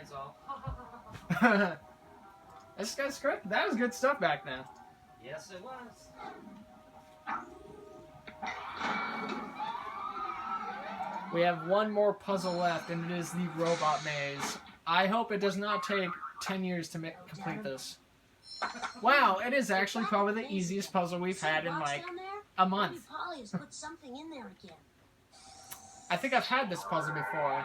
That's all. That's great. That was good stuff back then. Yes, it was. We have one more puzzle left, and it is the robot maze. I hope it does not take 10 years to complete this. Wow, it is actually probably the easiest puzzle we've had in like a month. I think I've had this puzzle before.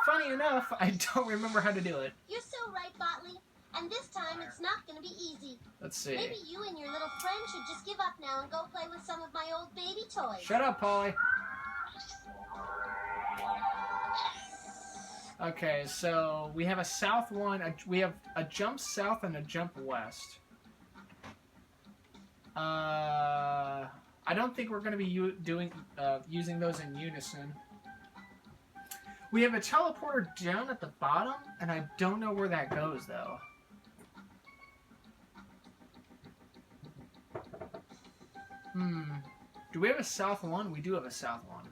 Funny enough, I don't remember how to do it. You're so right, Botley. And this time, it's not going to be easy. Let's see. Maybe you and your little friend should just give up now and go play with some of my old baby toys. Shut up, Polly. Okay, so we have a south one. We have a jump south and a jump west. I don't think we're going to be using those in unison. We have a teleporter down at the bottom, and I don't know where that goes, though. Do we have a south one? We do have a south one.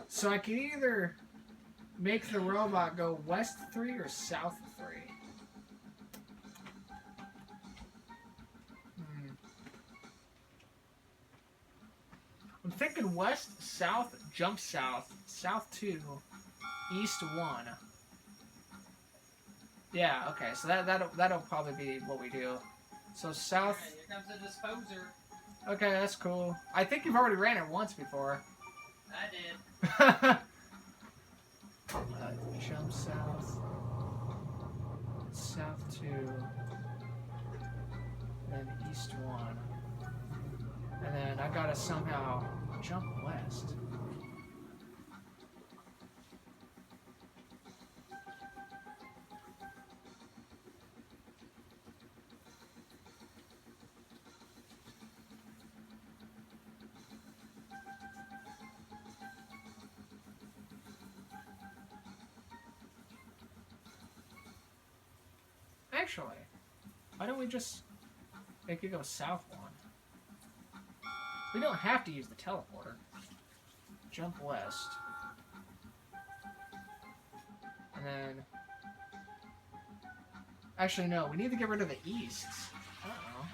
So I can either make the robot go west 3 or south 3. I'm thinking west, south, jump south, south 2, east 1. Yeah, okay, so that'll probably be what we do. So south. Right, here comes the disposer. Okay, that's cool. I think you've already ran it once before. I did. Jump south, south 2, then east 1, and then I gotta somehow jump west. Actually, why don't we just make it go south 1? We don't have to use the teleporter. Jump west. And then... Actually, no. We need to get rid of the easts. Uh-oh.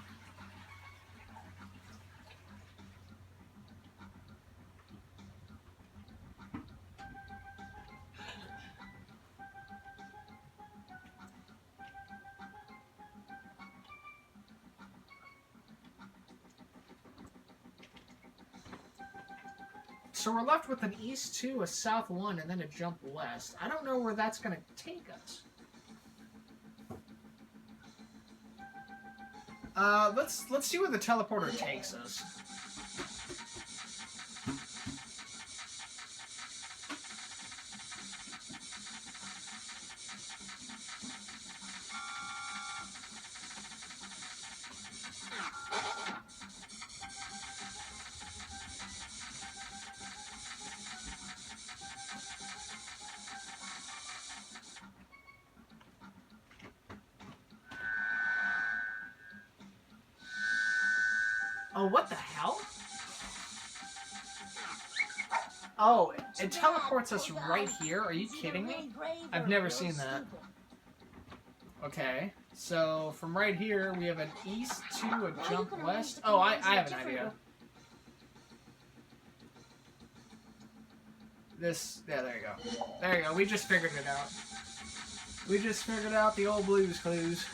So we're left with an east 2, a south 1, and then a jump west. I don't know where that's going to take us. Let's see where the teleporter takes us. Oh, what the hell? Oh, it teleports us right here? Are you kidding me? I've never seen that. Okay, so from right here, we have an east to a jump west. Oh, I have an idea. Yeah, there you go. There you go, we just figured it out. We just figured out the old Blue's Clues.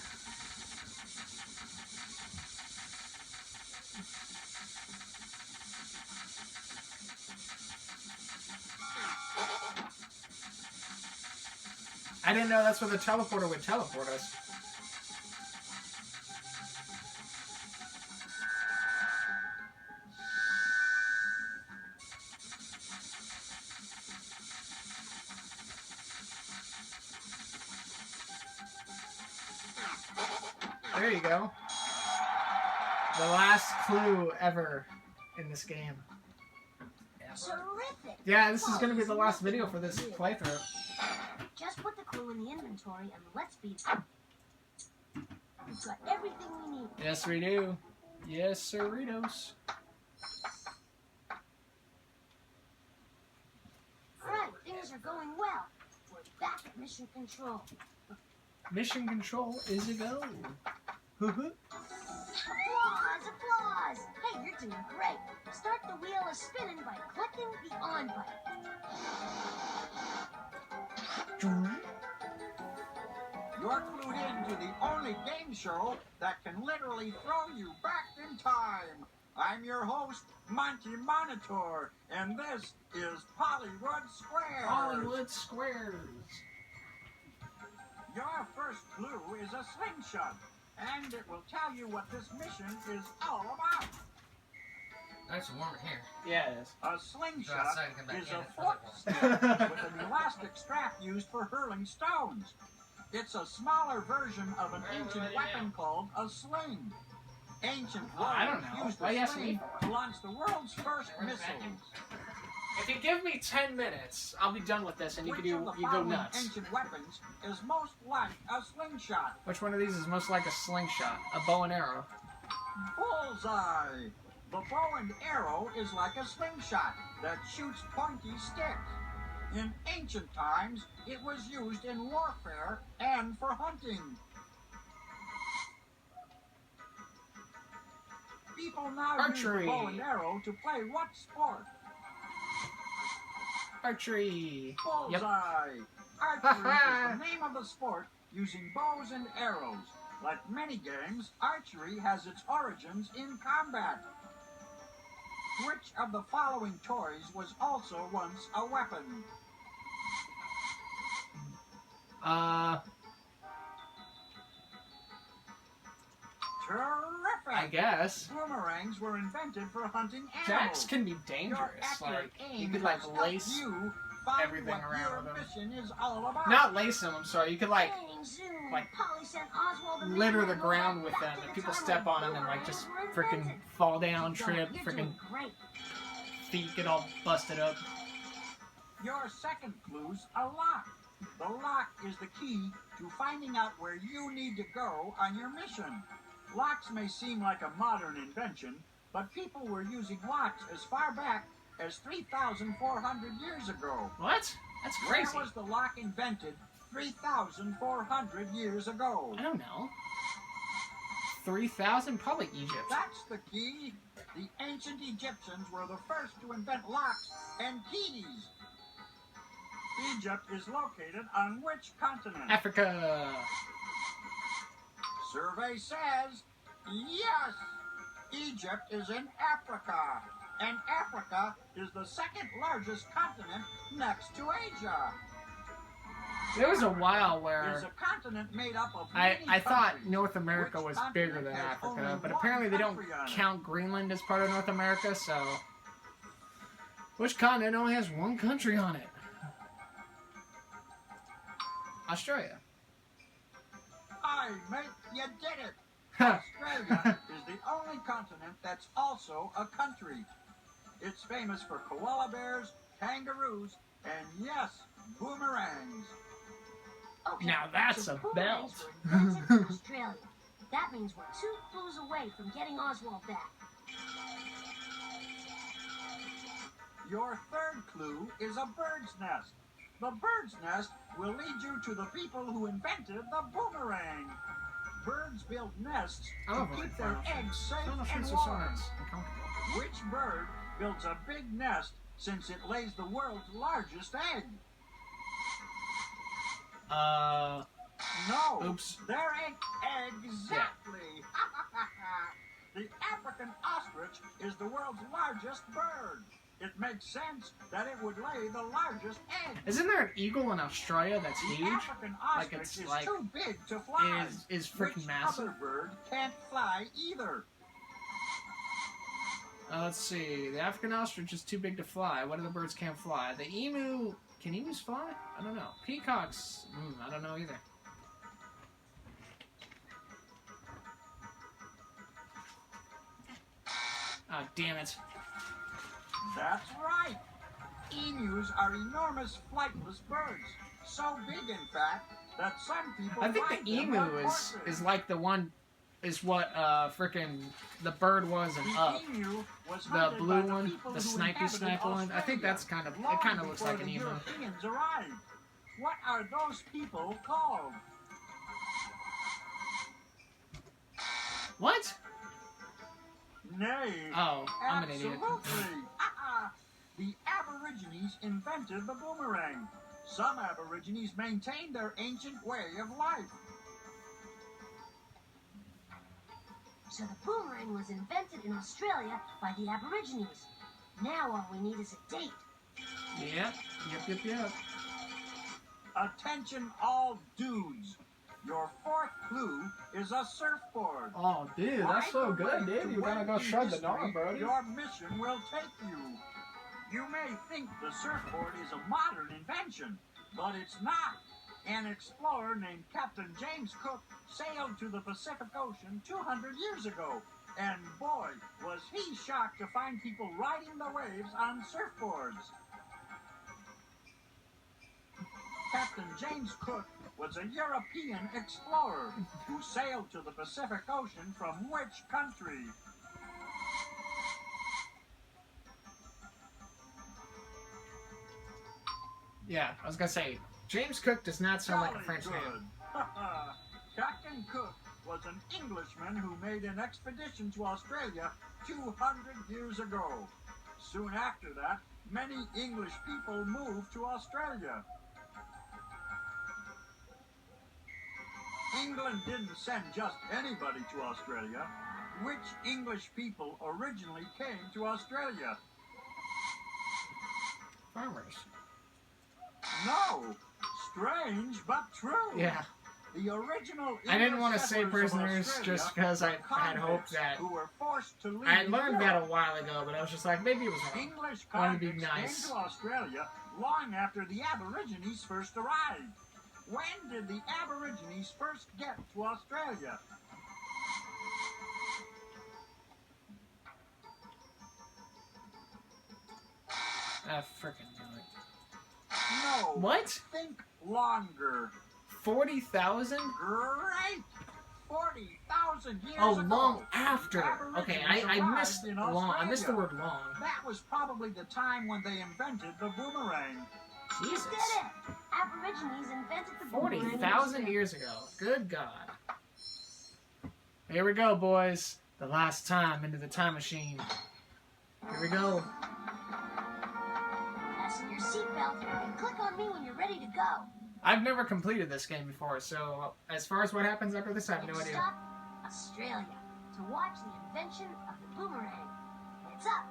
I didn't know that's where the teleporter would teleport us. There you go. The last clue ever in this game. Terrific. Yeah, this is going to be the last video for this playthrough. Just put the clue in the inventory and let's be... We've got everything we need. Yes, we do. Yes, sirritos. Alright, fingers Things are going well. We're back at mission control. Mission control is a go. Applause! Applause! Hey, you're doing great. Start the wheel of spinning by clicking the on button. You're clued in to the only game show that can literally throw you back in time. I'm your host, Monty Monitor, and this is Hollywood Squares. Hollywood Squares. Your first clue is a slingshot, and it will tell you what this mission is all about. Nice and warm in here. Yeah, it is. A slingshot outside and come back is in, a it's foot really stick with an elastic strap used for hurling stones. It's a smaller version of an ancient weapon called a sling. Ancient I don't warriors know. used Why a you asking sling me for? to launch the world's first Where's the missiles. If you give me 10 minutes, I'll be done with this, and you Which can of the you go following nuts. ancient weapons is most like a slingshot? Which one of these is most like a slingshot? A bow and arrow. Bullseye. The bow and arrow is like a slingshot that shoots pointy sticks. In ancient times, it was used in warfare and for hunting. People now Archery. use the bow and arrow to play what sport? Archery. Bullseye. Yep. Archery is the name of the sport using bows and arrows. Like many games, archery has its origins in combat. Which of the following toys was also once a weapon? Terrific! I guess. Boomerangs were invented for hunting animals. Jacks can be Your dangerous. accurate Like, aim you could, has like, helped lace you find everything what around your with them. mission is all about. Not lace them, I'm sorry. You could, like, Training Zoom. like, Polly sent Oswald and litter Mary the and ground Laura with back them, to and the people time step when on them and, like, just boomerangs were freaking invented. fall down, Keep trip, going. You're freaking doing great. feet get all busted up. Your second clue's a lock. The lock is the key to finding out where you need to go on your mission. Locks may seem like a modern invention, but people were using locks as far back as 3,400 years ago. What? That's crazy. Where was the lock invented 3,400 years ago? I don't know. 3,000? Probably Egypt. That's the key. The ancient Egyptians were the first to invent locks and keys. Egypt is located on which continent? Africa. Survey says, yes, Egypt is in Africa. And Africa is the second largest continent next to Asia. There was a while It's where a continent made up of I many thought countries. North America Which was bigger continent than has Africa, only but one apparently they don't country on it? count Greenland as part of North America, so... Which continent only has one country on it? Australia. Aye, mate, you did it. Australia is the only continent that's also a country. It's famous for koala bears, kangaroos, and yes, boomerangs. Okay, Now that's so a boomerangs belt. were invented in Australia. That means we're 2 clues away from getting Oswald back. Your third clue is a bird's nest. The bird's nest will lead you to the people who invented the boomerang. Birds build nests I to love keep like their Final eggs Fantasy. safe Final and Fantasy warm. sounds uncomfortable. Which bird builds a big nest since it lays the world's largest egg? No. Oops. They're exactly. The African ostrich is the world's largest bird. It makes sense that it would lay the largest egg. Isn't there an eagle in Australia that's The huge? African Like ostrich it's is like- too big to fly. Is freaking Which massive. other bird can't fly either? Let's see. The African ostrich is too big to fly. What other birds can't fly? The emu... Can emus fly? I don't know. Peacocks... I don't know either. Oh, damn it. That's right. Emus are enormous flightless birds. So big, in fact, that some people I think ride the them emu on is horses. like the one is what frickin' the bird was in The Up. emu was The hunted by blue the one, people the who snipey inhabited sniper one. I think Australia that's kind of, long it kind of looks before like an the emu. Europeans arrived. What are those people called? What? Nay. Oh, I'm an idiot. Absolutely. The Aborigines invented the boomerang. Some Aborigines maintained their ancient way of life. So the boomerang was invented in Australia by the Aborigines. Now all we need is a date. Yep. Attention all dudes. Your fourth clue is a surfboard. Oh, dude, that's so good, dude. You gotta go shred the gnar, bro. Your mission will take you. You may think the surfboard is a modern invention, but it's not. An explorer named Captain James Cook sailed to the Pacific Ocean 200 years ago. And boy, was he shocked to find people riding the waves on surfboards. Captain James Cook was a European explorer who sailed to the Pacific Ocean from which country? Yeah, I was gonna say, James Cook does not sound like a French name. Captain Cook was an Englishman who made an expedition to Australia 200 years ago. Soon after that, many English people moved to Australia. England didn't send just anybody to Australia. Which English people originally came to Australia? Farmers. No. Strange, but true. Yeah. The original I didn't want to English say settlers of prisoners Australia just because I were had hoped convicts that... who were forced to leave I had learned that a Europe. while ago, but I was just like, maybe it was wrong. English Wanted to be convicts nice. came to Australia long after the Aborigines first arrived. When did the Aborigines first get to Australia? I frickin' knew it. No. What? Think longer. 40,000? Great! 40,000 years Oh, ago. long after. the Okay, Aborigines I arrived missed in long. I missed the Australia. word long. That was probably the time when they invented the boomerang. Jesus. Did it! Aborigines invented the boomerang. 40,000 years ago. Good God. Here we go, boys. The last time into the time machine. Here we go. Fasten your seatbelt and click on me when you're ready to go. I've never completed this game before, so as far as what happens after this, I have no Next idea. stop, Australia, to watch the invention of the boomerang. Heads up!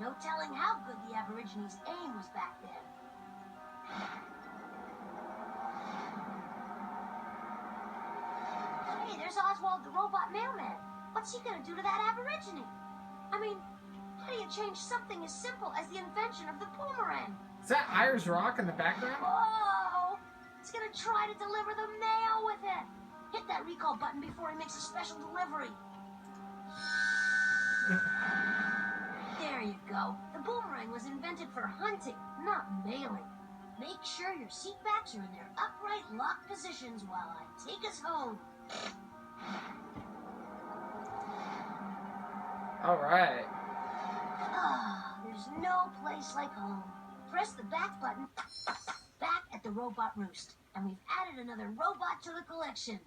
No telling how good the Aborigines' aim was back then. Hey, there's Oswald the robot mailman. What's he gonna do to that Aborigine? I mean, how do you change something as simple as the invention of the boomerang? Is that Ayers Rock in the background? Whoa! He's gonna try to deliver the mail with it. Hit that recall button before he makes a special delivery. There you go. The boomerang was invented for hunting, not mailing. Make sure your seat backs are in their upright locked positions while I take us home. Alright. Ah, there's no place like home. Press the back button back at the robot roost, and we've added another robot to the collection.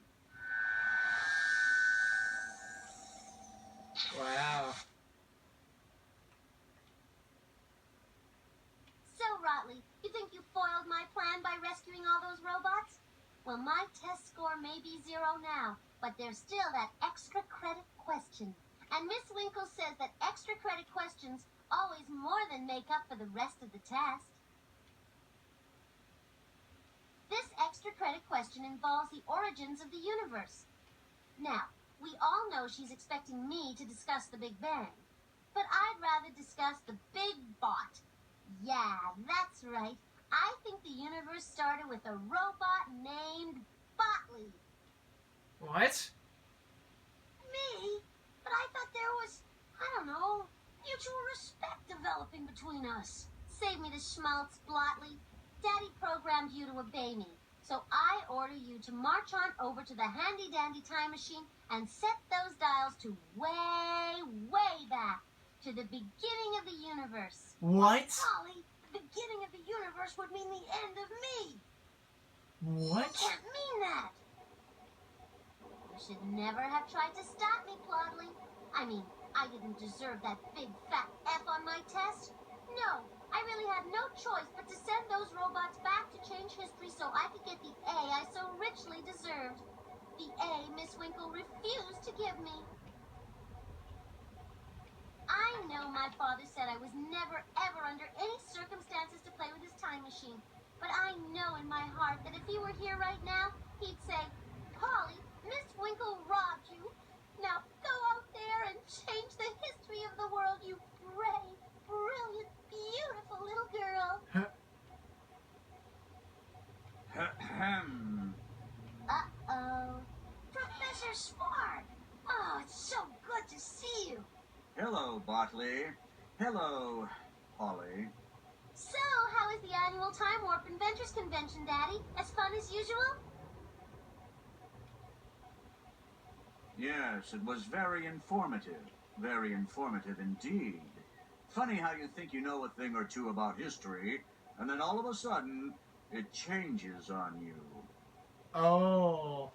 Wow. So, Rotley, you think you foiled my plan by rescuing all those robots? Well, my test score may be 0 now, but there's still that extra credit question. And Miss Winkle says that extra credit questions always more than make up for the rest of the test. This extra credit question involves the origins of the universe. Now, we all know she's expecting me to discuss the Big Bang, but I'd rather discuss the Big Bot. Yeah, that's right. I think the universe started with a robot named Botley. What? Me? But I thought there was, I don't know, mutual respect developing between us. Save me the schmaltz, Botley. Daddy programmed you to obey me, So I order you to march on over to the handy-dandy time machine and set those dials to way, way back to the beginning of the universe. What? Polly, the beginning of the universe would mean the end of me. What? Can't mean that. You should never have tried to stop me, Botley. I mean, I didn't deserve that big fat F on my test. No, I really had no choice but to send those robots back to change history so I could get the A I so richly deserved. The A Miss Winkle refused to give me. I know my father said I was never, ever under any circumstances to play with his time machine. But I know in my heart that if he were here right now, he'd say, Polly, Miss Winkle robbed you. Now go out there and change the history of the world, you brave, brilliant, beautiful little girl. Uh-oh. Professor Spark! Oh, it's so good to see you. Hello, Botley. Hello, Polly. So, how is the annual Time Warp Inventors Convention, Daddy? As fun as usual? Yes, it was very informative. Very informative indeed. Funny how you think you know a thing or two about history, and then all of a sudden, it changes on you. Oh.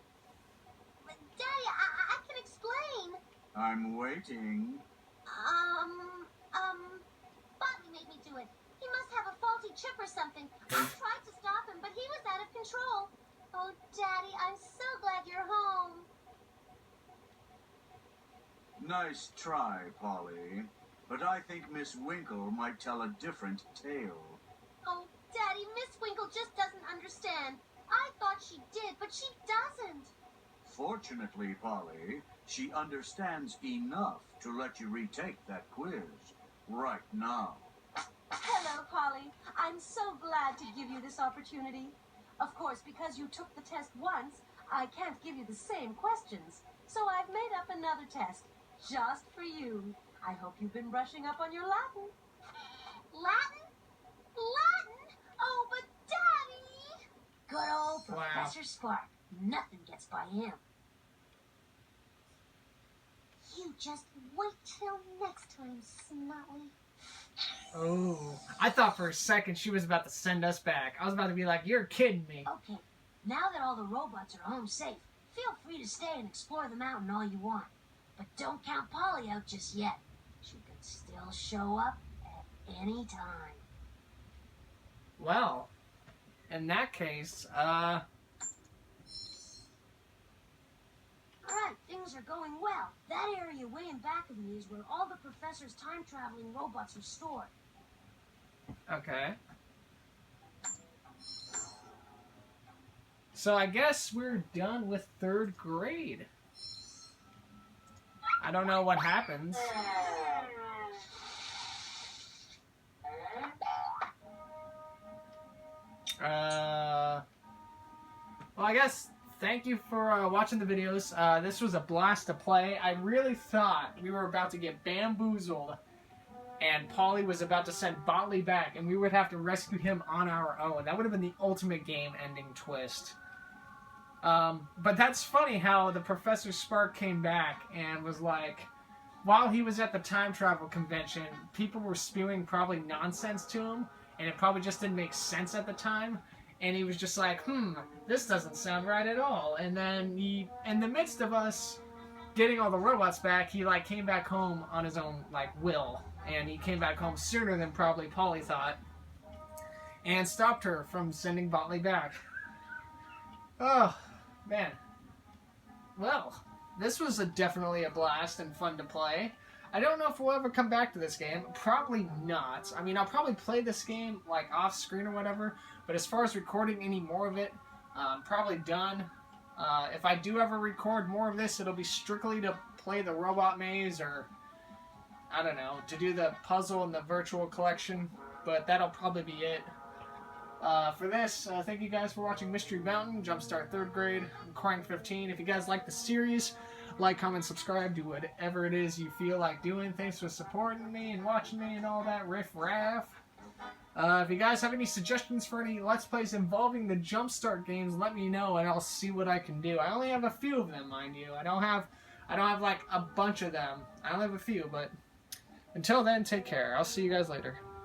But, Daddy, I can explain. I'm waiting. Botley made me do it. He must have a faulty chip or something. I tried to stop him, but he was out of control. Oh, Daddy, I'm so glad you're home. Nice try, Polly. But I think Miss Winkle might tell a different tale. Oh, Daddy, Miss Winkle just doesn't understand. I thought she did, but she doesn't. Fortunately, Polly, she understands enough to let you retake that quiz right now. Hello, Polly. I'm so glad to give you this opportunity. Of course, because you took the test once, I can't give you the same questions. So I've made up another test, just for you. I hope you've been brushing up on your Latin. Latin? Latin? Oh, but Daddy! Good old Professor Spark. Nothing gets by him. You just wait till next time, Smelly. Oh. I thought for a second she was about to send us back. I was about to be like, you're kidding me. Okay, now that all the robots are home safe, feel free to stay and explore the mountain all you want. But don't count Polly out just yet. She could still show up at any time. Well, in that case, Alright, things are going well. That area way in back of me is where all the professor's time-traveling robots are stored. okay. So I guess we're done with 3rd grade. I don't know what happens. Well, I guess thank you for watching the videos. This was a blast to play. I really thought we were about to get bamboozled and Polly was about to send Botley back and we would have to rescue him on our own. That would have been the ultimate game-ending twist. But that's funny how the Professor Spark came back and was like, while he was at the time travel convention, people were spewing probably nonsense to him, and it probably just didn't make sense at the time. And he was just like, this doesn't sound right at all. And then he, in the midst of us getting all the robots back, he like came back home on his own like will. And he came back home sooner than probably Polly thought. And stopped her from sending Botley back. Oh, man. Well, this was definitely a blast and fun to play. I don't know if we'll ever come back to this game. Probably not. I mean, I'll probably play this game like off screen or whatever. But as far as recording any more of it, probably done. If I do ever record more of this, it'll be strictly to play the robot maze or, I don't know, to do the puzzle and the virtual collection. But that'll probably be it. For this, thank you guys for watching Mystery Mountain, Jumpstart 3rd grade, I'm Corang15. If you guys like the series, like, comment, subscribe, do whatever it is you feel like doing. Thanks for supporting me and watching me and all that riff-raff. If you guys have any suggestions for any Let's Plays involving the Jumpstart games, let me know and I'll see what I can do. I only have a few of them, mind you. I don't have like a bunch of them. I only have a few, but until then, take care. I'll see you guys later.